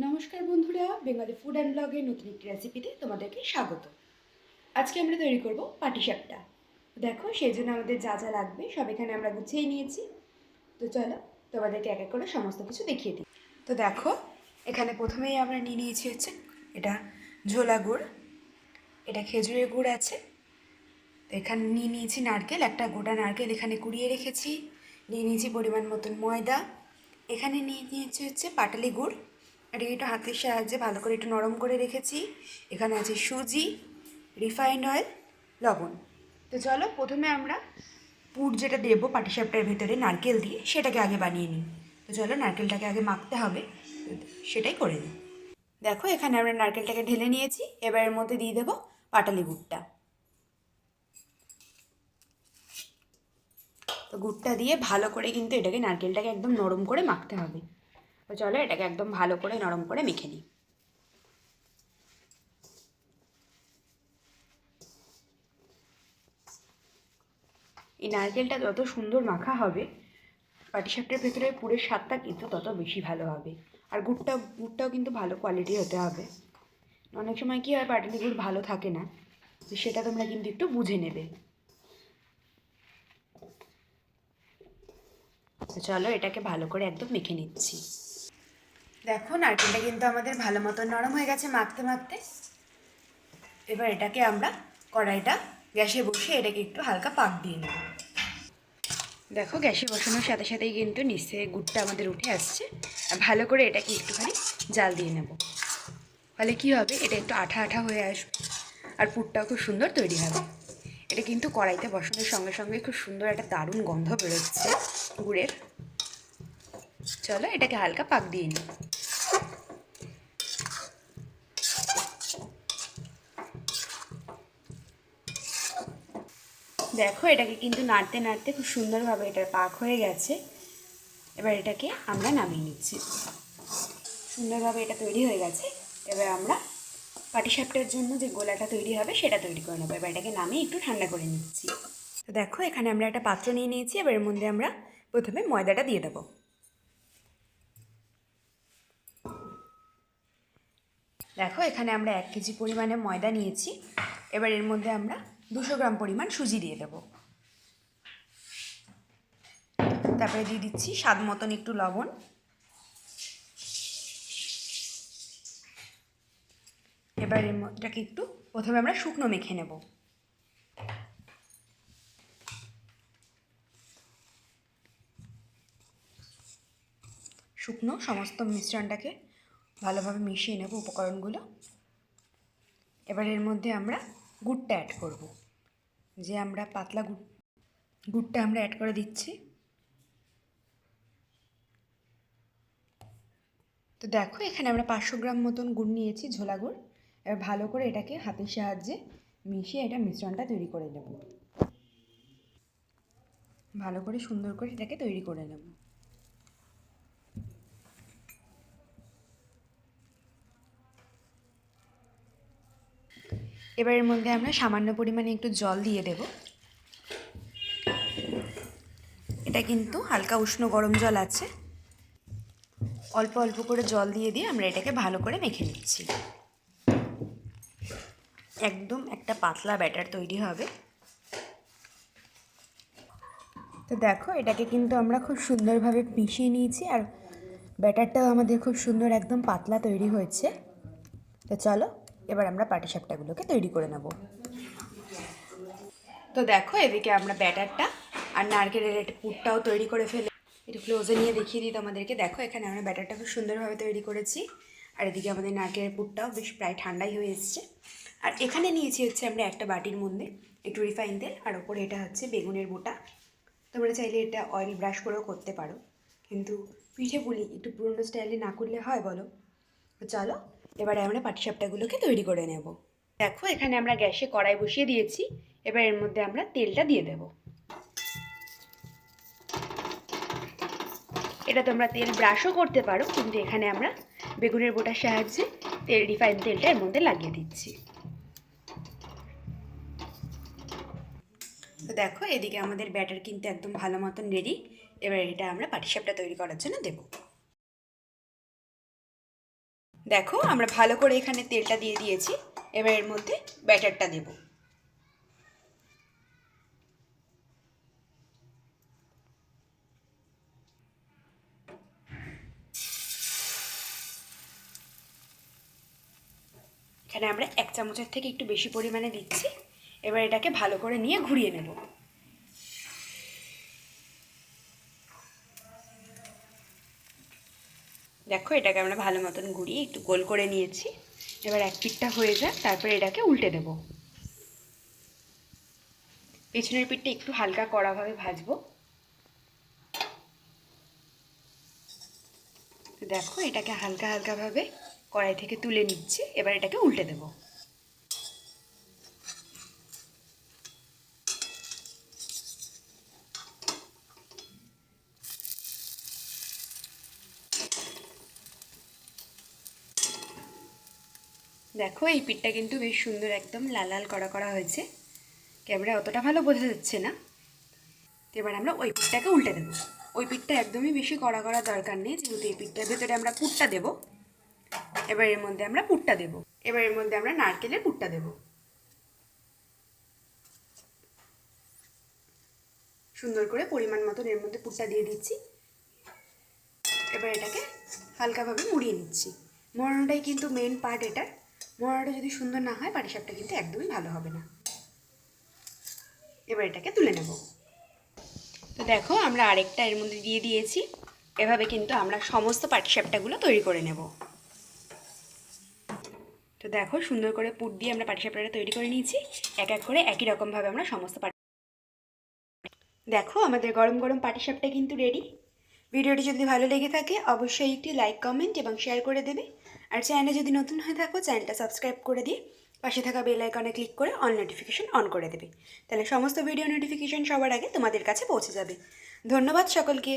নমস্কার বন্ধুরা, Bengali food and ব্লগের নতুন একটি রেসিপিতে তোমাদেরকে স্বাগত। আজকে আমরা তৈরি করব পাটিসাপটা। দেখো, সেই জন্য আমাদের যা যা লাগবে সব এখানে আমরা গুছিয়ে নিয়েছি। তো চলো তোমাদেরকে এক এক করে সমস্ত কিছু দেখিয়ে দিই। তো দেখো, এখানে প্রথমেই আমরা নিয়ে নিয়েছি হচ্ছে এটা ঝোলা গুড়, এটা খেজুরের গুড় আছে। তো এখানে নিয়ে নিয়েছি নারকেল, একটা গোটা নারকেল এখানে কুড়িয়ে রেখেছি। নিয়ে নিয়েছি পরিমাণ মতন ময়দা, এখানে নিয়ে নিয়েছি হচ্ছে পাটালি গুড়, এটাকে একটু হাতের সাহায্যে ভালো করে একটু নরম করে রেখেছি। এখানে আছে সুজি, রিফাইন্ড অয়েল, লবণ। তো চলো প্রথমে আমরা পুর যেটা দেবো পাটিসাপটার ভেতরে নারকেল দিয়ে সেটাকে আগে বানিয়ে নিই। তো চলো নারকেলটাকে আগে মাখতে হবে, সেটাই করে নিই। দেখো, এখানে আমরা নারকেলটাকে ঢেলে নিয়েছি, এবার এর মধ্যে দিয়ে দেবো পাটালি গুড়টা। তো গুড়টা দিয়ে ভালো করে কিন্তু এটাকে নারকেলটাকে একদম নরম করে মাখতে হবে। তো চলো এটাকে একদম ভালো করে নরম করে মেখে নিই। এই নারকেলটা যত সুন্দর মাখা হবে, পাটিসাপটার ভেতরে পুরের স্বাদটা কিন্তু তত বেশি ভালো হবে। আর গুড়টাও কিন্তু ভালো কোয়ালিটির হতে হবে। অনেক সময় কী হয়, পাটালি গুড় ভালো থাকে না, তো সেটা তোমরা কিন্তু একটু বুঝে নেবে। তো চলো এটাকে ভালো করে একদম মেখে নিচ্ছি। দেখো, নারকেলটা কিন্তু আমাদের ভালো মতো নরম হয়ে গেছে মাখতে মাখতে। এবার এটাকে আমরা কড়াইটা গ্যাসে বসিয়ে এটাকে একটু হালকা পাক দিয়ে নেব। দেখো, গ্যাসে বসানোর সাথে সাথেই কিন্তু নিচে গুড়টা আমাদের উঠে আসছে। আর ভালো করে এটাকে একটুখানি জাল দিয়ে নেব, ফলে কী হবে, এটা একটু আঠা আঠা হয়ে আসবে আর পুরটাও খুব সুন্দর তৈরি হবে। এটা কিন্তু কড়াইতে বসানোর সঙ্গে সঙ্গে খুব সুন্দর একটা দারুণ গন্ধ বেরোচ্ছে গুড়ের। চলো এটাকে হালকা পাক দিয়ে নিই। দেখো, এটাকে কিন্তু নাড়তে নাড়তে খুব সুন্দরভাবে এটার পাক হয়ে গেছে। এবার এটাকে আমরা নামিয়ে নিচ্ছি। সুন্দরভাবে এটা তৈরি হয়ে গেছে। এবার আমরা পাটিসাপটার জন্য যে গোলাটা তৈরি হবে সেটা তৈরি করে নেবো। এবার এটাকে নামিয়ে একটু ঠান্ডা করে নিচ্ছি। তো দেখো, এখানে আমরা একটা পাত্র নিয়ে নিয়েছি। এবার এর মধ্যে আমরা প্রথমে ময়দাটা দিয়ে দেবো। দেখো, এখানে আমরা 1 কেজি পরিমাণে ময়দা নিয়েছি। এবার এর মধ্যে আমরা 200 গ্রাম পরিমাণ সুজি দিয়ে দেবো। তারপরে দিয়ে দিচ্ছি স্বাদ মতন একটু লবণ। এবার এর মধ্যেটাকে একটু প্রথমে আমরা শুকনো মেখে নেব। শুকনো সমস্ত মিশ্রণটাকে ভালোভাবে মিশিয়ে নেব উপকরণগুলো। এবার এর মধ্যে আমরা গুড়টা অ্যাড করব, যে আমরা পাতলা গুড়টা আমরা অ্যাড করে দিচ্ছি। তো দেখো, এখানে আমরা 500 গ্রাম মতন গুড় নিয়েছি, ঝোলা গুড়। এবার ভালো করে এটাকে হাতের সাহায্যে মিশিয়ে এটা মিশ্রণটা তৈরি করে নেব। ভালো করে সুন্দর করে এটাকে তৈরি করে নেব। এবার এর মধ্যে আমরা সামান্য পরিমাণে একটু জল দিয়ে দেব। এটা কিন্তু হালকা উষ্ণ গরম জল আছে। অল্প অল্প করে জল দিয়ে আমরা এটাকে ভালো করে মেখে নিচ্ছি। একদম একটা পাতলা ব্যাটার তৈরি হবে। তো দেখো, এটাকে কিন্তু আমরা খুব সুন্দরভাবে মিশিয়ে নিয়েছি আর ব্যাটারটাও আমাদের খুব সুন্দর একদম পাতলা তৈরি হয়েছে। তো চলো এবার আমরা পাটিসাপটাগুলোকে তৈরি করে নেব। তো দেখো, এদিকে আমরা ব্যাটারটা আর নারকেলের একটা পুরটাও তৈরি করে ফেলে একটু ক্লোজে নিয়ে দেখিয়ে দিই তোমাদেরকে। দেখো, এখানে আমরা ব্যাটারটা খুব সুন্দরভাবে তৈরি করেছি। আর এদিকে আমাদের নারকেলের পুরটাও বেশ প্রায় ঠান্ডাই হয়ে এসছে। আর এখানে নিয়েছি হচ্ছে আমরা একটা বাটির মধ্যে একটু রিফাইন তেল, আর ওপরে এটা হচ্ছে বেগুনের বোটা। তোমরা চাইলে এটা অয়েল ব্রাশ করেও করতে পারো, কিন্তু পিঠে পুলি একটু পুরোনো স্টাইলে না করলে হয় বলো? তো চলো এবারে আমরা পাটিসাপটাগুলোকে তৈরি করে নেব। দেখো, এখানে আমরা গ্যাসে কড়াই বসিয়ে দিয়েছি। এবার এর মধ্যে আমরা তেলটা দিয়ে দেব। এটা তোমরা তেল ব্রাশও করতে পারো, কিন্তু এখানে আমরা বেগুনের বোটার সাহায্যে রিফাইন তেলটা এর মধ্যে লাগিয়ে দিচ্ছি। তো দেখো, এদিকে আমাদের ব্যাটার কিন্তু একদম ভালো মতন রেডি। এবার এটা আমরা পাটিসাপটা তৈরি করার জন্য দেব। দেখো আমরা ভালো করে এখানে তেলটা দিয়ে দিয়েছি। এবার এর মধ্যে ব্যাটারটা দেব। এখানে আমরা 1 চামচের থেকে একটু বেশি পরিমাণে দিচ্ছি। এবার এটাকে ভালো করে নিয়ে ঘুরিয়ে নেব। দেখো এটাকে আমরা ভালো মতন ঘুরিয়ে একটু গোল করে নিয়েছি। এবার এক পিঠটা হয়ে যাক, তারপরে এটাকে উল্টে দেব। পেছনের পিঠটা একটু হালকা কড়াভাবে ভাজবো। দেখো এটাকে হালকা হালকাভাবে কড়াই থেকে তুলে নিচ্ছি। এবার এটাকে উল্টে দেব। দেখো এই পিঠটা কিন্তু বেশ সুন্দর একদম লাল লাল কড়া করা হয়েছে। ক্যামেরায় অতটা ভালো বোঝা যাচ্ছে না। এবার আমরা ওই পিঠটাকে উল্টে দেবো। ওই পিঠটা একদমই বেশি কড়া করার দরকার নেই, যেহেতু এই পিঠটার ভেতরে আমরা পুরটা দেবো। এবার এর মধ্যে আমরা পুরটা দেবো। এবার এর মধ্যে আমরা নারকেলের পুরটা দেবো। সুন্দর করে পরিমাণ মতন এর মধ্যে পুরটা দিয়ে দিচ্ছি। এবার এটাকে হালকাভাবে মুড়িয়ে নিচ্ছি। মোড়ানোটাই কিন্তু মেন পার্ট এটার। মোড়ানোটা যদি সুন্দর না হয় পাটিসাপটা কিন্তু একদমই ভালো হবে না। এবার এটাকে তুলে নেব। তো দেখো আমরা আরেকটা এর মধ্যে দিয়ে দিয়েছি। এভাবে কিন্তু আমরা সমস্ত পাটিসাপটাগুলো তৈরি করে নেব। তো দেখো সুন্দর করে পুর দিয়ে আমরা পাটিসাপটাটা তৈরি করে নিয়েছি। এক এক করে একই রকমভাবে আমরা সমস্ত দেখো আমাদের গরম গরম পাটিসাপটা কিন্তু রেডি। ভিডিওটি যদি ভালো লেগে থাকে অবশ্যই একটি লাইক, কমেন্ট এবং শেয়ার করে দেবে। আর চ্যানেলে যদি নতুন হয়ে থাকো চ্যানেলটা সাবস্ক্রাইব করে দিয়ে পাশে থাকা বেল আইকনে ক্লিক করে অল নোটিফিকেশন অন করে দেবে। তাহলে সমস্ত ভিডিও নোটিফিকেশন সবার আগে তোমাদের কাছে পৌঁছে যাবে। ধন্যবাদ সকলকে।